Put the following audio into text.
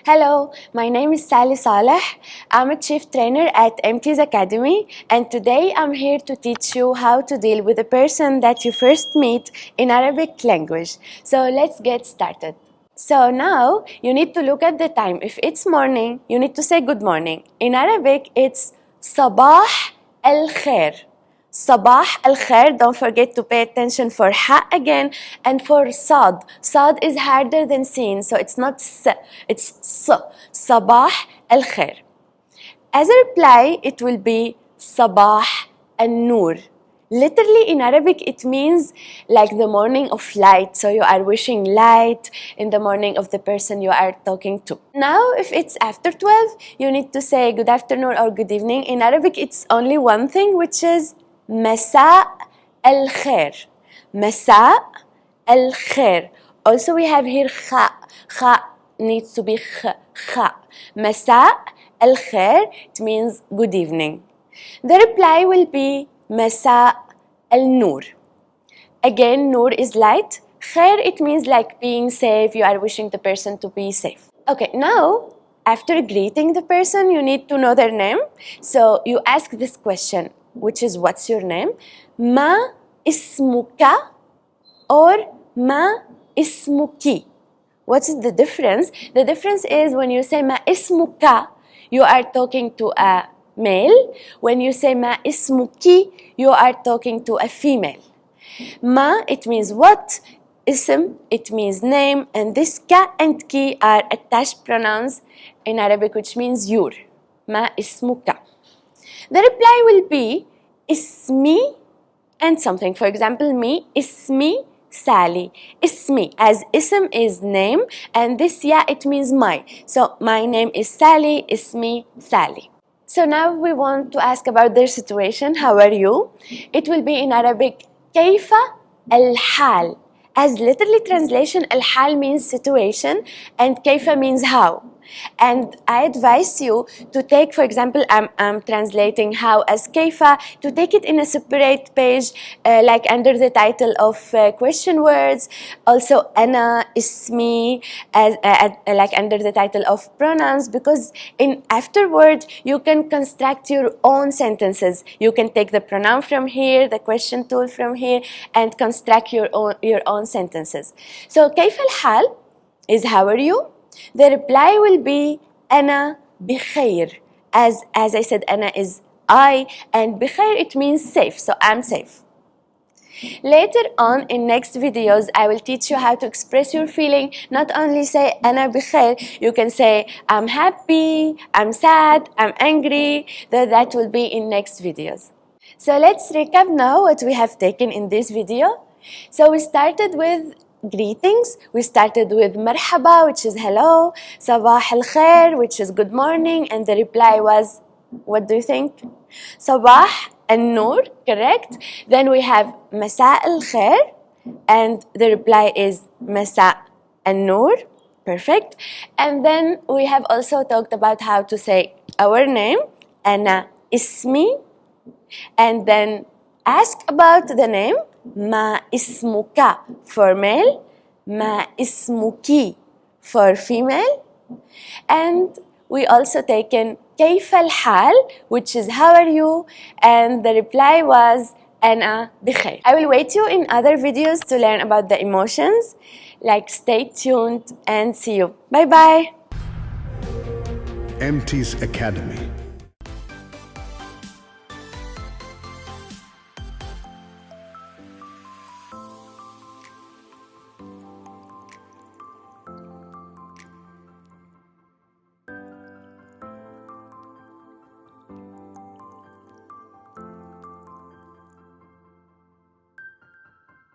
Hello, my name is Sally Saleh. I'm a chief trainer at Emtees Academy, and today I'm here to teach you how to deal with a person that you first meet in Arabic language. So let's get started. So now you need to look at the time. If it's morning, you need to say good morning. In Arabic, it's Sabah al-Khair. Sabah al-Khair, don't forget to pay attention for ha again, and for sad. Sad is harder than sin, so it's not s, it's s. Sabah al-Khair. As a reply, it will be Sabah al-Nur. Literally in Arabic, it means like the morning of light. So you are wishing light in the morning of the person you are talking to. Now, if it's after 12, you need to say good afternoon or good evening. In Arabic, it's only one thing, which is مساء الخير. مساء الخير. Also, we have here kha. Kha needs to be kha. مساء الخير, it means good evening. The reply will be مساء النور. Again, nur is light. Khair, it means like being safe. You are wishing the person to be safe. Okay, now, after greeting the person, you need to know their name. So you ask this question, which is what's your name? Ma ismuka or ma ismuki. What's the difference? The difference is when you say ma ismuka, you are talking to a male. When you say ma ismuki, you are talking to a female. Ma, it means what. Ism, it means name. And this ka and ki are attached pronouns in Arabic, which means your. Ma ismuka. The reply will be ismi and something. For example, me, ismi Sally. Ismi, as ism is name, and this ya, it means my. So my name is Sally, ismi Sally. So now we want to ask about their situation. How are you? It will be in Arabic, كيف الحال. As literally translation, al-hal means situation and kaifa means how. And I advise you to take, for example, I'm translating how as kaifa, to take it in a separate page, like under the title of question words. Also, ana, ismi, as like under the title of pronouns, because in afterward you can construct your own sentences. You can take the pronoun from here, the question tool from here, and construct your own sentences. So, كيف الحال is how are you? The reply will be أنا بخير. As I said, أنا is I, and بخير it means safe, so I'm safe. Later on in next videos, I will teach you how to express your feeling. Not only say أنا بخير, you can say I'm happy, I'm sad, I'm angry. That will be in next videos. So let's recap now what we have taken in this video. So we started with greetings. We started with مرحبا, which is hello, صباح الخير, which is good morning, and the reply was, what do you think? صباح النور, correct? Then we have مساء الخير, and the reply is مساء النور, perfect. And then we have also talked about how to say our name, أنا اسمي, and then ask about the name, ما اسمك for male, ما اسمك for female. And we also taken كيف الحال, which is how are you, and the reply was أنا بخير. I will wait you in other videos to learn about the emotions. Like, stay tuned and see you. Bye bye. Emtees Academy.